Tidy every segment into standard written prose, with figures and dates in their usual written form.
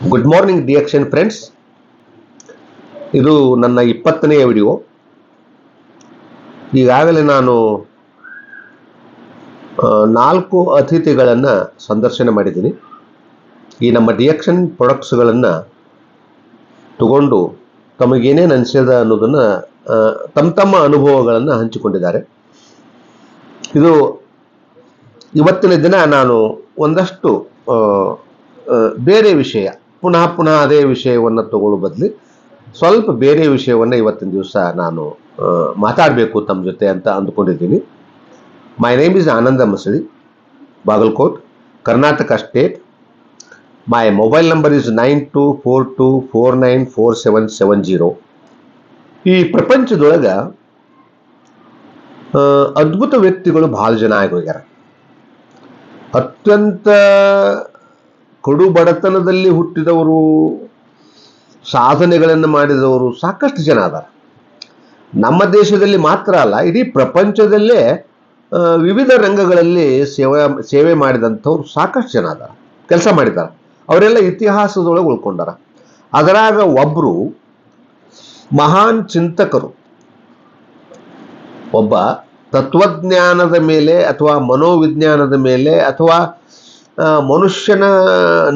Good morning ಡಿಯಕ್ಷನ್ friends. ಇದು ನನ್ನ 20ನೇ video. ಈಗಾಗಲೇ ನಾನು 4 ಅತಿಥಿಗಳನ್ನು ಸಂದರ್ಶನ ಮಾಡಿದ್ದೀನಿ. ಈ ನಮ್ಮ ಡಿಯಕ್ಷನ್ ಪ್ರಾಡಕ್ಟ್ಸ್ಗಳನ್ನು ತಗೊಂಡು ತಮಗೇನೇನು ಅನಿಸಿದ ಅನ್ನೋದನ್ನು ತಮ್ಮ ಅನುಭವಗಳನ್ನು ಹಂಚಿಕೊಂಡಿದ್ದಾರೆ. ಇದು ಇವತ್ತಿನ ದಿನ ನಾನು ಒಂದಷ್ಟು ಬೇರೆ ವಿಷಯ, ಪುನಃ ಅದೇ ವಿಷಯವನ್ನು ತಗೊಳ್ಳೋ ಬದಲು ಸ್ವಲ್ಪ ಬೇರೆ ವಿಷಯವನ್ನು ಇವತ್ತಿನ ದಿವಸ ನಾನು ಮಾತಾಡಬೇಕು ತಮ್ಮ ಜೊತೆ ಅಂತ ಅಂದ್ಕೊಂಡಿದ್ದೀನಿ. My name is Ananda Masali, Bagalkot, Karnataka state. My mobile number is 9242494770. ಈ ಪ್ರಪಂಚದೊಳಗೆ ಅದ್ಭುತ ವ್ಯಕ್ತಿಗಳು ಬಹಳ ಜನ ಆಗೋಗ್ಯಾರ. ಅತ್ಯಂತ ಕಡು ಬಡತನದಲ್ಲಿ ಹುಟ್ಟಿದವರು, ಸಾಧನೆಗಳನ್ನು ಮಾಡಿದವರು ಸಾಕಷ್ಟು ಜನ ಅದಾರ. ನಮ್ಮ ದೇಶದಲ್ಲಿ ಮಾತ್ರ ಅಲ್ಲ, ಇಡೀ ಪ್ರಪಂಚದಲ್ಲೇ ವಿವಿಧ ರಂಗಗಳಲ್ಲಿ ಸೇವೆ ಮಾಡಿದಂಥವ್ರು ಸಾಕಷ್ಟು ಜನ ಅದಾರ, ಕೆಲಸ ಮಾಡಿದ್ದಾರೆ. ಅವರೆಲ್ಲ ಇತಿಹಾಸದೊಳಗೆ ಉಳ್ಕೊಂಡಾರ. ಅದರಾಗ ಒಬ್ಬರು ಮಹಾನ್ ಚಿಂತಕರು, ಒಬ್ಬ ತತ್ವಜ್ಞಾನದ ಮೇಲೆ ಅಥವಾ ಮನೋವಿಜ್ಞಾನದ ಮೇಲೆ ಅಥವಾ ಮನುಷ್ಯನ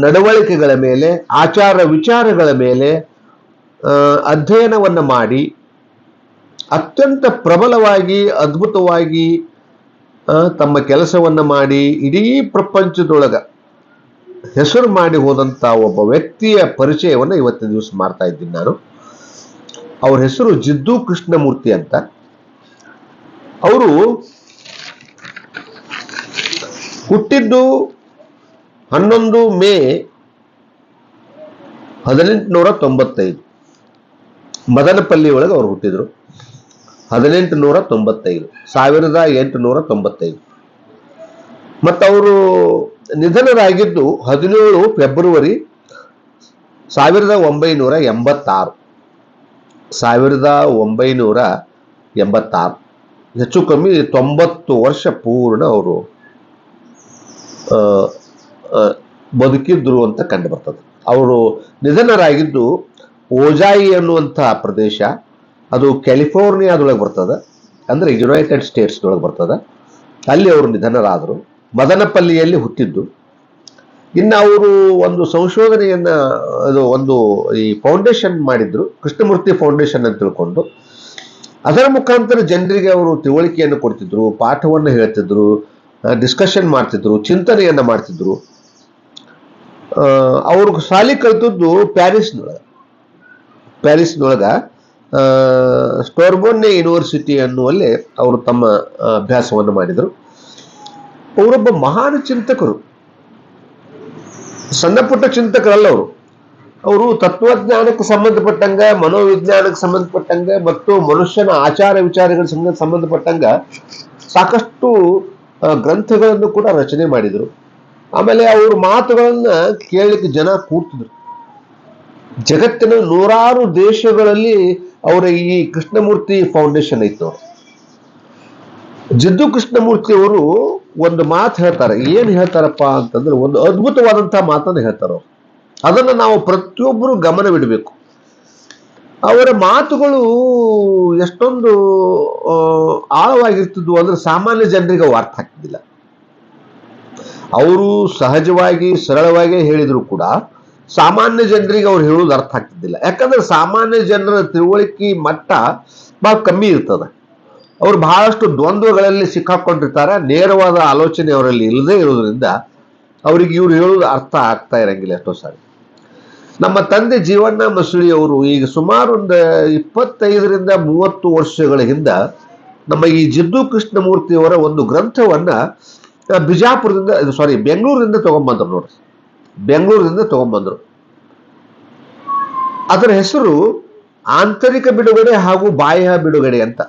ನಡವಳಿಕೆಗಳ ಮೇಲೆ, ಆಚಾರ ವಿಚಾರಗಳ ಮೇಲೆ ಅಧ್ಯಯನವನ್ನು ಮಾಡಿ ಅತ್ಯಂತ ಪ್ರಬಲವಾಗಿ, ಅದ್ಭುತವಾಗಿ ತಮ್ಮ ಕೆಲಸವನ್ನು ಮಾಡಿ ಇಡೀ ಪ್ರಪಂಚದೊಳಗೆ ಹೆಸರು ಮಾಡಿ ಹೋದಂಥ ಒಬ್ಬ ವ್ಯಕ್ತಿಯ ಪರಿಚಯವನ್ನು ಇವತ್ತಿನ ದಿವಸ ಮಾಡ್ತಾ ಇದ್ದೀನಿ ನಾನು. ಅವ್ರ ಹೆಸರು ಜಿದ್ದು ಕೃಷ್ಣಮೂರ್ತಿ ಅಂತ. ಅವರು ಹುಟ್ಟಿದ್ದು 11 ಮೇ 1895, ಮದನಪಲ್ಲಿ ಒಳಗೆ ಅವರು ಹುಟ್ಟಿದ್ರು. 1895. ಮತ್ತು ಅವರು ನಿಧನರಾಗಿದ್ದು 17 ಫೆಬ್ರವರಿ 1986. 1986, ಹೆಚ್ಚು ಕಮ್ಮಿ 90 ವರ್ಷ ಪೂರ್ಣ ಅವರು ಬದುಕಿದ್ರು ಅಂತ ಕಂಡು ಬರ್ತದೆ. ಅವರು ನಿಧನರಾಗಿದ್ದು ಓಜಾಯಿ ಅನ್ನುವಂಥ ಪ್ರದೇಶ, ಅದು ಕ್ಯಾಲಿಫೋರ್ನಿಯಾದೊಳಗೆ ಬರ್ತದೆ, ಅಂದರೆ ಯುನೈಟೆಡ್ ಸ್ಟೇಟ್ಸ್ದೊಳಗೆ ಬರ್ತದೆ. ಅಲ್ಲಿ ಅವರು ನಿಧನರಾದರು. ಮದನಪಲ್ಲಿಯಲ್ಲಿ ಹುಟ್ಟಿದ್ದು. ಇನ್ನು ಅವರು ಒಂದು ಸಂಶೋಧನೆಯನ್ನು, ಒಂದು ಈ ಫೌಂಡೇಶನ್ ಮಾಡಿದ್ರು, ಕೃಷ್ಣಮೂರ್ತಿ ಫೌಂಡೇಶನ್ ಅಂತ ತಿಳ್ಕೊಂಡು. ಅದರ ಮುಖಾಂತರ ಜನರಿಗೆ ಅವರು ತಿಳುವಳಿಕೆಯನ್ನು ಕೊಡ್ತಿದ್ರು, ಪಾಠವನ್ನು ಹೇಳ್ತಿದ್ರು, ಡಿಸ್ಕಷನ್ ಮಾಡ್ತಿದ್ರು, ಚಿಂತನೆಯನ್ನು ಮಾಡ್ತಿದ್ರು. ಅವರು ಶಾಲೆ ಕಲಿತದ್ದು ಪ್ಯಾರಿಸ್ನೊಳಗೆ ಸ್ಟೋರ್ಬೋನ್ನೆ ಯೂನಿವರ್ಸಿಟಿ ಅನ್ನುವಲ್ಲಿ ಅವರು ತಮ್ಮ ಅಭ್ಯಾಸವನ್ನು ಮಾಡಿದರು. ಅವರೊಬ್ಬ ಮಹಾನ್ ಚಿಂತಕರು, ಸಣ್ಣ ಪುಟ್ಟ ಚಿಂತಕರಲ್ಲ ಅವರು. ಅವರು ತತ್ವಜ್ಞಾನಕ್ಕೆ ಸಂಬಂಧಪಟ್ಟಂಗ, ಮನೋವಿಜ್ಞಾನಕ್ಕೆ ಸಂಬಂಧಪಟ್ಟಂಗ ಮತ್ತು ಮನುಷ್ಯನ ಆಚಾರ ವಿಚಾರಗಳಿಗೆ ಸಂಬಂಧಪಟ್ಟಂಗ ಸಾಕಷ್ಟು ಗ್ರಂಥಗಳನ್ನು ಕೂಡ ರಚನೆ ಮಾಡಿದರು. ಆಮೇಲೆ ಅವ್ರ ಮಾತುಗಳನ್ನ ಕೇಳಲಿಕ್ಕೆ ಜನ ಕೂಡ್ತಿದ್ರು. ಜಗತ್ತಿನ 100 ದೇಶಗಳಲ್ಲಿ ಅವರ ಈ ಕೃಷ್ಣಮೂರ್ತಿ ಫೌಂಡೇಶನ್ ಇತ್ತು. ಜಿದ್ದು ಕೃಷ್ಣಮೂರ್ತಿ ಅವರು ಒಂದು ಮಾತು ಹೇಳ್ತಾರೆ. ಏನು ಹೇಳ್ತಾರಪ್ಪ ಅಂತಂದ್ರೆ, ಒಂದು ಅದ್ಭುತವಾದಂತಹ ಮಾತನ್ನು ಹೇಳ್ತಾರೆ ಅವರು. ಅದನ್ನು ನಾವು ಪ್ರತಿಯೊಬ್ಬರು ಗಮನವಿಡಬೇಕು. ಅವರ ಮಾತುಗಳು ಎಷ್ಟೊಂದು ಆಳವಾಗಿರ್ತಿದ್ವು ಅಂದ್ರೆ ಸಾಮಾನ್ಯ ಜನರಿಗೆ ಅರ್ಥ ಆಗ್ತಿದ್ದಿಲ್ಲ. ಅವರು ಸಹಜವಾಗಿ ಸರಳವಾಗಿ ಹೇಳಿದ್ರು ಕೂಡ ಸಾಮಾನ್ಯ ಜನರಿಗೆ ಅವ್ರು ಹೇಳೋದು ಅರ್ಥ ಆಗ್ತಿದ್ದಿಲ್ಲ. ಯಾಕಂದ್ರೆ ಸಾಮಾನ್ಯ ಜನರ ತಿಳುವಳಿಕೆ ಮಟ್ಟ ಬಹಳ ಕಮ್ಮಿ ಇರ್ತದೆ. ಅವ್ರು ಬಹಳಷ್ಟು ದ್ವಂದ್ವಗಳಲ್ಲಿ ಸಿಕ್ಕಾಕೊಂಡಿರ್ತಾರೆ. ನೇರವಾದ ಆಲೋಚನೆ ಅವರಲ್ಲಿ ಇಲ್ಲದೆ ಇರೋದ್ರಿಂದ ಅವ್ರಿಗೆ ಇವ್ರು ಹೇಳೋದು ಅರ್ಥ ಆಗ್ತಾ ಇರಂಗಿಲ್ಲ ಎಷ್ಟೋ ಸಾರಿ. ನಮ್ಮ ತಂದೆ ಜೀವಣ್ಣ ಮಸಳಿ ಅವರು ಈಗ ಸುಮಾರು ಒಂದು 25-30 ವರ್ಷಗಳ ಹಿಂದೆ ನಮ್ಮ ಈ ಜಿದ್ದು ಕೃಷ್ಣಮೂರ್ತಿಯವರ ಒಂದು ಗ್ರಂಥವನ್ನ ಬೆಂಗಳೂರಿನಿಂದ ತಗೊಂಡ್ಬಂದ್ರು ನೋಡ್ರಿ. ಬೆಂಗಳೂರಿನಿಂದ ತಗೊಂಡ್ಬಂದ್ರು. ಅದರ ಹೆಸರು ಆಂತರಿಕ ಬಿಡುಗಡೆ ಹಾಗೂ ಬಾಹ್ಯ ಬಿಡುಗಡೆ ಅಂತ.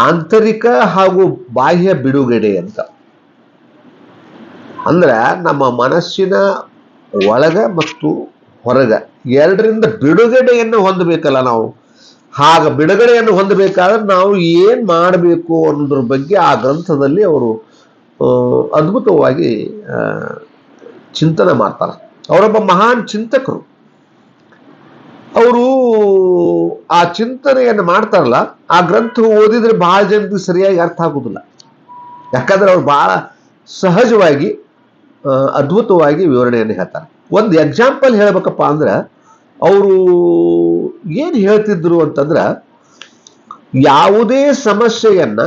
ಆಂತರಿಕ ಹಾಗೂ ಬಾಹ್ಯ ಬಿಡುಗಡೆ ಅಂತ ಅಂದ್ರೆ ನಮ್ಮ ಮನಸ್ಸಿನ ಒಳಗ ಮತ್ತು ಹೊರಗ ಎರಡರಿಂದ ಬಿಡುಗಡೆಯನ್ನು ಹೊಂದಬೇಕಲ್ಲ ನಾವು. ಹಾಗ ಬಿಡುಗಡೆಯನ್ನು ಹೊಂದಬೇಕಾದ್ರೆ ನಾವು ಏನ್ ಮಾಡಬೇಕು ಅನ್ನೋದ್ರ ಬಗ್ಗೆ ಆ ಗ್ರಂಥದಲ್ಲಿ ಅವರು ಅದ್ಭುತವಾಗಿ ಚಿಂತನೆ ಮಾಡ್ತಾರೆ. ಅವರೊಬ್ಬ ಮಹಾನ್ ಚಿಂತಕರು. ಅವರು ಆ ಚಿಂತನೆಯನ್ನು ಮಾಡ್ತಾರಲ್ಲ, ಆ ಗ್ರಂಥ ಓದಿದ್ರೆ ಬಹಳ ಜನರಿಗೆ ಸರಿಯಾಗಿ ಅರ್ಥ ಆಗುದಿಲ್ಲ. ಯಾಕಂದ್ರೆ ಅವ್ರು ಬಹಳ ಸಹಜವಾಗಿ ಅದ್ಭುತವಾಗಿ ವಿವರಣೆಯನ್ನು ಹೇಳ್ತಾರೆ. ಒಂದು ಎಕ್ಸಾಂಪಲ್ ಹೇಳ್ಬೇಕಪ್ಪ ಅಂದ್ರೆ ಅವರು ಏನು ಹೇಳ್ತಿದ್ರು ಅಂತಂದ್ರ, ಯಾವುದೇ ಸಮಸ್ಯೆಯನ್ನ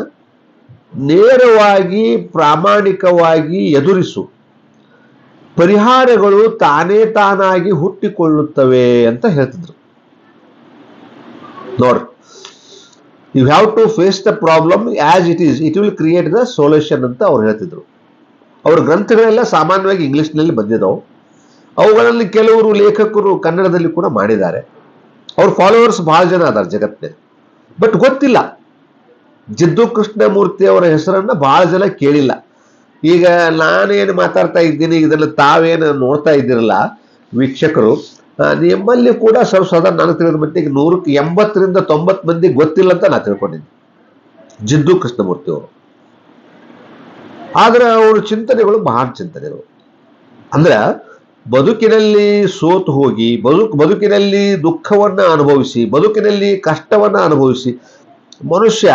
ನೇರವಾಗಿ ಪ್ರಾಮಾಣಿಕವಾಗಿ ಎದುರಿಸು, ಪರಿಹಾರಗಳು ತಾನೇ ತಾನಾಗಿ ಹುಟ್ಟಿಕೊಳ್ಳುತ್ತವೆ ಅಂತ ಹೇಳ್ತಿದ್ರು. ನೋಡ್ರಿ, you have to face the problem as it is, it will create the solution ಅಂತ ಅವ್ರು ಹೇಳ್ತಿದ್ರು. ಅವ್ರ ಗ್ರಂಥಗಳೆಲ್ಲ ಸಾಮಾನ್ಯವಾಗಿ ಇಂಗ್ಲಿಷ್ನಲ್ಲಿ ಬಂದಿದ್ದವು. ಅವುಗಳಲ್ಲಿ ಕೆಲವರು ಲೇಖಕರು ಕನ್ನಡದಲ್ಲಿ ಕೂಡ ಮಾಡಿದ್ದಾರೆ. ಅವ್ರ ಫಾಲೋವರ್ಸ್ ಬಹಳ ಜನ ಅದಾರ ಜಗತ್ತಿನಲ್ಲಿ. ಬಟ್ ಗೊತ್ತಿಲ್ಲ, ಜಿದ್ದು ಕೃಷ್ಣಮೂರ್ತಿ ಅವರ ಹೆಸರನ್ನ ಬಹಳ ಜನ ಕೇಳಿಲ್ಲ. ಈಗ ನಾನೇನು ಮಾತಾಡ್ತಾ ಇದ್ದೀನಿ, ಇದನ್ನು ತಾವೇನು ನೋಡ್ತಾ ಇದ್ದೀರಲ್ಲ ವೀಕ್ಷಕರು, ನಿಮ್ಮಲ್ಲಿ ಕೂಡ ಸದಾ ನಾನು ತಿಳಿದ ಮಟ್ಟಿಗೆ 180ರಿಂದ 90 ಮಂದಿ ಗೊತ್ತಿಲ್ಲ ಅಂತ ನಾ ತಿಳ್ಕೊಂಡಿದ್ದೀನಿ ಜಿದ್ದು ಕೃಷ್ಣಮೂರ್ತಿ ಅವರು. ಆದ್ರೆ ಅವರ ಚಿಂತನೆಗಳು ಮಹಾನ್ ಚಿಂತನೆಗಳು. ಅಂದ್ರೆ ಬದುಕಿನಲ್ಲಿ ಸೋತು ಹೋಗಿ, ಬದುಕಿನಲ್ಲಿ ದುಃಖವನ್ನ ಅನುಭವಿಸಿ, ಬದುಕಿನಲ್ಲಿ ಕಷ್ಟವನ್ನ ಅನುಭವಿಸಿ, ಮನುಷ್ಯ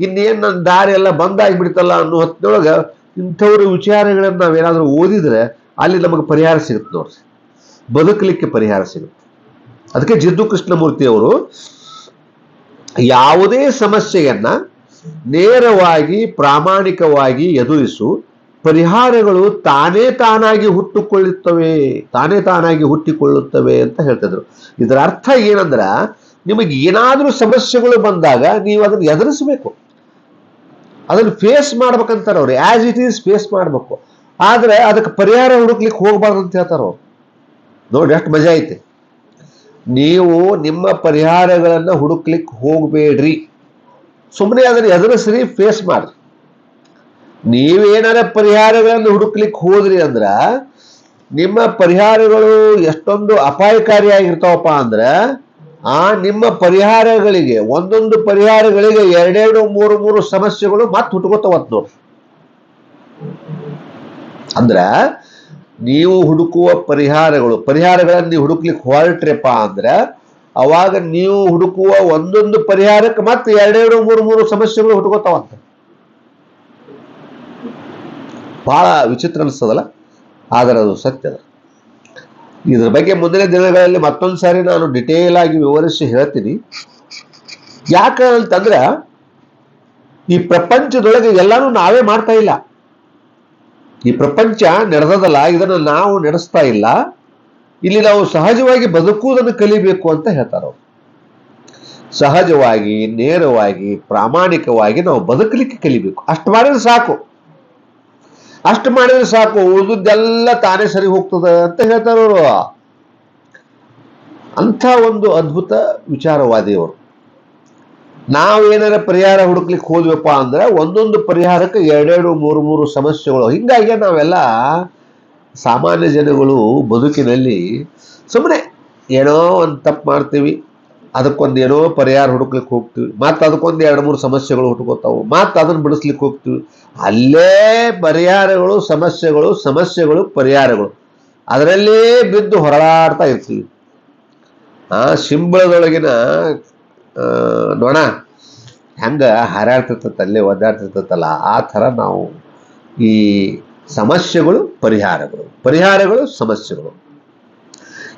ಇನ್ನೇನು ನನ್ನ ದಾರಿ ಎಲ್ಲ ಬಂದಾಗಿಬಿಡ್ತಲ್ಲ ಅನ್ನೋ ಹೊತ್ತಿನೊಳಗ ಇಂಥವ್ರ ವಿಚಾರಗಳನ್ನ ನಾವೇನಾದ್ರೂ ಓದಿದ್ರೆ ಅಲ್ಲಿ ನಮಗೆ ಪರಿಹಾರ ಸಿಗುತ್ತೆ ನೋಡ್ರಿ, ಬದುಕಲಿಕ್ಕೆ ಪರಿಹಾರ ಸಿಗುತ್ತೆ. ಅದಕ್ಕೆ ಜಿದ್ದು ಕೃಷ್ಣಮೂರ್ತಿ ಅವರು ಯಾವುದೇ ಸಮಸ್ಯೆಯನ್ನ ನೇರವಾಗಿ ಪ್ರಾಮಾಣಿಕವಾಗಿ ಎದುರಿಸು, ಪರಿಹಾರಗಳು ತಾನೇ ತಾನಾಗಿ ಹುಟ್ಟಿಕೊಳ್ಳುತ್ತವೆ ಅಂತ ಹೇಳ್ತಿದ್ರು. ಇದರ ಅರ್ಥ ಏನಂದ್ರ, ನಿಮಗೆ ಏನಾದ್ರೂ ಸಮಸ್ಯೆಗಳು ಬಂದಾಗ ನೀವು ಅದನ್ನು ಎದುರಿಸಬೇಕು, ಅದನ್ನು ಫೇಸ್ ಮಾಡ್ಬೇಕಂತಾರ ಅವ್ರು. ಆಸ್ ಇಟ್ ಈಸ್ ಫೇಸ್ ಮಾಡ್ಬೇಕು, ಆದ್ರೆ ಅದಕ್ಕೆ ಪರಿಹಾರ ಹುಡುಕ್ಲಿಕ್ಕೆ ಹೋಗ್ಬಾರ್ದು ಅಂತ ಹೇಳ್ತಾರ ಅವ್ರು. ನೋಡಿ ಎಷ್ಟು ಮಜಾ ಐತೆ. ನೀವು ನಿಮ್ಮ ಪರಿಹಾರಗಳನ್ನ ಹುಡುಕ್ಲಿಕ್ಕೆ ಹೋಗ್ಬೇಡ್ರಿ, ಸುಮ್ಮನೆ ಅದನ್ನು ಎದುರಿಸ್ರಿ, ಫೇಸ್ ಮಾಡ್ರಿ. ನೀವೇನಾರ ಪರಿಹಾರಗಳನ್ನು ಹುಡುಕ್ಲಿಕ್ಕೆ ಹೋದ್ರಿ ಅಂದ್ರ ನಿಮ್ಮ ಪರಿಹಾರಗಳು ಎಷ್ಟೊಂದು ಅಪಾಯಕಾರಿಯಾಗಿರ್ತಾವಪ್ಪ ಅಂದ್ರ ನಿಮ್ಮ ಪರಿಹಾರಗಳಿಗೆ, ಒಂದೊಂದು ಪರಿಹಾರಗಳಿಗೆ 2-3 ಸಮಸ್ಯೆಗಳು ಮತ್ತೆ ಹುಟ್ಕೋತಾವತ್ ನೋಡ್ರಿ. ಅಂದ್ರ ನೀವು ಹುಡುಕುವ ಪರಿಹಾರಗಳನ್ನು ನೀವು ಹುಡುಕ್ಲಿಕ್ಕೆ ಹೊರಟ್ರಪ್ಪ ಅಂದ್ರ ಅವಾಗ ನೀವು ಹುಡುಕುವ ಒಂದೊಂದು ಪರಿಹಾರಕ್ಕೆ ಮತ್ತೆ 2-3 ಸಮಸ್ಯೆಗಳು ಹುಟ್ಕೋತಾವಂತ. ಬಹಳ ವಿಚಿತ್ರ ಅನಿಸ್ತದಲ್ಲ, ಆದರೆ ಅದು ಸತ್ಯದ. ಇದ್ರ ಬಗ್ಗೆ ಮುಂದಿನ ದಿನಗಳಲ್ಲಿ ಮತ್ತೊಂದು ಸಾರಿ ನಾನು ಡಿಟೇಲ್ ಆಗಿ ವಿವರಿಸಿ ಹೇಳ್ತೀನಿ. ಯಾಕಂತಂದ್ರ ಈ ಪ್ರಪಂಚದೊಳಗೆ ಎಲ್ಲಾನು ನಾವೇ ಮಾಡ್ತಾ ಇಲ್ಲ. ಈ ಪ್ರಪಂಚ ನಡೆದದಲ್ಲ, ಇದನ್ನು ನಾವು ನಡೆಸ್ತಾ ಇಲ್ಲ. ಇಲ್ಲಿ ನಾವು ಸಹಜವಾಗಿ ಬದುಕುವುದನ್ನು ಕಲಿಬೇಕು ಅಂತ ಹೇಳ್ತಾರ ಅವ್ರು. ಸಹಜವಾಗಿ, ನೇರವಾಗಿ, ಪ್ರಾಮಾಣಿಕವಾಗಿ ನಾವು ಬದುಕಲಿಕ್ಕೆ ಕಲಿಬೇಕು. ಅಷ್ಟು ಮಾಡಿದ್ರೆ ಸಾಕು, ಉಳಿದದ್ದೆಲ್ಲ ತಾನೇ ಸರಿ ಹೋಗ್ತದೆ ಅಂತ ಹೇಳ್ತಾರವರು. ಅಂಥ ಒಂದು ಅದ್ಭುತ ವಿಚಾರವಾದಿಯವರು. ನಾವೇನಾರ ಪರಿಹಾರ ಹುಡುಕ್ಲಿಕ್ಕೆ ಹೋದ್ವಪ್ಪ ಅಂದ್ರೆ ಒಂದೊಂದು ಪರಿಹಾರಕ್ಕೆ 2-3 ಸಮಸ್ಯೆಗಳು. ಹಿಂಗಾಗಿ ನಾವೆಲ್ಲ ಸಾಮಾನ್ಯ ಜನಗಳು ಬದುಕಿನಲ್ಲಿ ಸುಮ್ಮನೆ ಏನೋ ಒಂದು ತಪ್ಪು ಮಾಡ್ತೀವಿ, ಅದಕ್ಕೊಂದು ಏನೋ ಪರಿಹಾರ ಹುಡುಕ್ಲಿಕ್ಕೆ ಹೋಗ್ತೀವಿ, ಮತ್ತೆ ಅದಕ್ಕೊಂದು 2-3 ಸಮಸ್ಯೆಗಳು ಹುಟ್ಕೋತಾವು, ಮತ್ತೆ ಅದನ್ನು ಬಿಡಿಸ್ಲಿಕ್ಕೆ ಹೋಗ್ತೀವಿ. ಅಲ್ಲೇ ಪರಿಹಾರಗಳು, ಸಮಸ್ಯೆಗಳು ಪರಿಹಾರಗಳು, ಅದರಲ್ಲೇ ಬಿದ್ದು ಹೊರಳಾಡ್ತಾ ಇರ್ತೀವಿ. ಶಿಂಬಳದೊಳಗಿನ ನೊಣ ಹೆಂಗ ಹಾರಾಡ್ತಿರ್ತಲ್ಲ, ಒದ್ದಾಡ್ತಿರ್ತಲ್ಲ, ಆ ಥರ ನಾವು ಈ ಸಮಸ್ಯೆಗಳು ಪರಿಹಾರಗಳು ಸಮಸ್ಯೆಗಳು,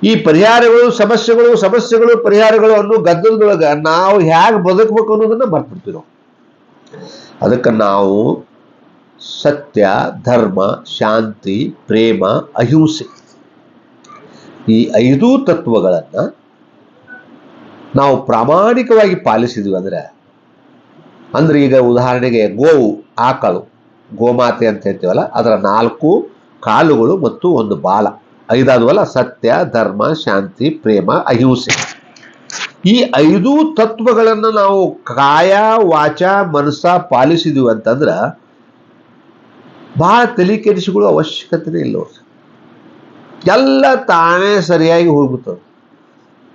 ಈ ಪರಿಹಾರಗಳು ಸಮಸ್ಯೆಗಳು ಪರಿಹಾರಗಳು ಅನ್ನೋ ಗದ್ದಲದೊಳಗ ನಾವು ಹೇಗೆ ಬದುಕಬೇಕು ಅನ್ನೋದನ್ನ ಮರ್ತಿರ್ತೀವಿ ನಾವು. ಅದಕ್ಕೆ ನಾವು ಸತ್ಯ, ಧರ್ಮ, ಶಾಂತಿ, ಪ್ರೇಮ, ಅಹಿಂಸೆ ಈ 5 ತತ್ವಗಳನ್ನ ನಾವು ಪ್ರಾಮಾಣಿಕವಾಗಿ ಪಾಲಿಸಿದ್ವಿ ಅಂದ್ರೆ ಈಗ ಉದಾಹರಣೆಗೆ ಗೋವು, ಆಕಳು, ಗೋಮಾತೆ ಅಂತ ಹೇಳ್ತೀವಲ್ಲ, ಅದರ 4 ಕಾಲುಗಳು ಮತ್ತು 1 ಬಾಲ, 5 ಆದವಲ್ಲ. ಸತ್ಯ, ಧರ್ಮ, ಶಾಂತಿ, ಪ್ರೇಮ, ಅಹಿಂಸೆ ಈ 5 ತತ್ವಗಳನ್ನು ನಾವು ಕಾಯ, ವಾಚ, ಮನಸ್ಸ ಪಾಲಿಸಿದ್ವಿ ಅಂತಂದ್ರ ಬಹಳ ತಲೆ ಕೆಡಿಸಿಕೊಳ್ಳೋ ಅವಶ್ಯಕತೆನೇ ಇಲ್ಲ. ಎಲ್ಲ ತಾನೇ ಸರಿಯಾಗಿ ಹೋಗ್ಬಿಡ್ತದೆ.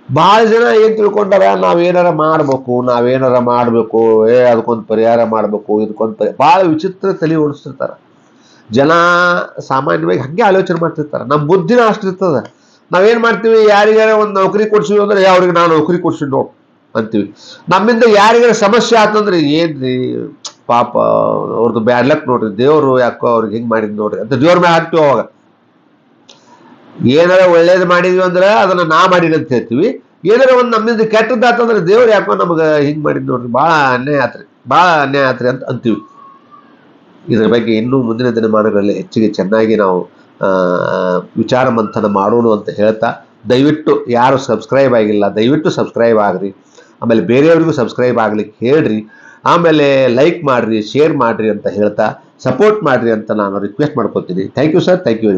ಬಹಳ ಜನ ಏನ್ ತಿಳ್ಕೊಂಡಾರ, ನಾವೇನಾರ ಮಾಡಬೇಕು, ಅದಕ್ಕೊಂದು ಪರಿಹಾರ ಮಾಡಬೇಕು, ಇದಕ್ಕೊಂದು ಬಹಳ ವಿಚಿತ್ರ ತಲೆ ಓಡಿಸ್ತಿರ್ತಾರ. ಜನ ಸಾಮಾನ್ಯವಾಗಿ ಹಾಗೆ ಆಲೋಚನೆ ಮಾಡ್ತಿರ್ತಾರೆ. ನಮ್ಮ ಬುದ್ಧಿನ ಅಷ್ಟಿರ್ತದೆ. ನಾವೇನ್ ಮಾಡ್ತೀವಿ, ಯಾರಿಗಾರ ಒಂದು ನೌಕರಿ ಕೊಡ್ಸಿವಿ ಅಂದ್ರೆ ಅವ್ರಿಗೆ ನಾನು ನೌಕರಿ ಕೊಡ್ಸಿದ್ ನೋಡು ಅಂತೀವಿ. ನಮ್ಮಿಂದ ಯಾರಿಗಾರ ಸಮಸ್ಯೆ ಆತಂದ್ರೆ ಏನ್ರಿ ಪಾಪ ಅವ್ರದ್ದು ಬ್ಯಾಡ್ ಲಕ್ ನೋಡ್ರಿ, ದೇವ್ರು ಯಾಕೋ ಅವ್ರಿಗೆ ಹಿಂಗ್ ಮಾಡಿದ್ ನೋಡ್ರಿ ಅಂತ ದೇವ್ರ ಮೇಲೆ ಹಾಕ್ತಿವಿ. ಅವಾಗ ಏನಾರ ಒಳ್ಳೇದು ಮಾಡಿದ್ವಿ ಅಂದ್ರೆ ಅದನ್ನ ನಾ ಮಾಡಿದ ಅಂತ ಹೇಳ್ತೀವಿ. ಏನಾರ ಒಂದು ನಮ್ಮಿಂದ ಕೆಟ್ಟದ್ದಾತಂದ್ರೆ ದೇವ್ರು ಯಾಕೋ ನಮ್ಗೆ ಹಿಂಗ್ ಮಾಡಿದ್ ನೋಡ್ರಿ, ಬಹಳ ಅನ್ಯಾಯ ಆತ್ರಿ ಅಂತ ಅಂತೀವಿ. ಇದರ ಬಗ್ಗೆ ಇನ್ನೂ ಮುಂದಿನ ದಿನಮಾನಗಳಲ್ಲಿ ಹೆಚ್ಚಿಗೆ ಚೆನ್ನಾಗಿ ನಾವು ವಿಚಾರ ಮಂಥನ ಮಾಡೋಣ ಅಂತ ಹೇಳ್ತಾ, ದಯವಿಟ್ಟು ಯಾರು ಸಬ್ಸ್ಕ್ರೈಬ್ ಆಗಿಲ್ಲ ದಯವಿಟ್ಟು ಸಬ್ಸ್ಕ್ರೈಬ್ ಆಗ್ರಿ. ಆಮೇಲೆ ಬೇರೆಯವ್ರಿಗೂ ಸಬ್ಸ್ಕ್ರೈಬ್ ಆಗ್ಲಿಕ್ಕೆ ಹೇಳ್ರಿ. ಆಮೇಲೆ ಲೈಕ್ ಮಾಡ್ರಿ, ಶೇರ್ ಮಾಡ್ರಿ ಅಂತ ಹೇಳ್ತಾ ಸಪೋರ್ಟ್ ಮಾಡ್ರಿ ಅಂತ ನಾನು ರಿಕ್ವೆಸ್ಟ್ ಮಾಡ್ಕೊತೀನಿ. Thank you sir, thank you very much.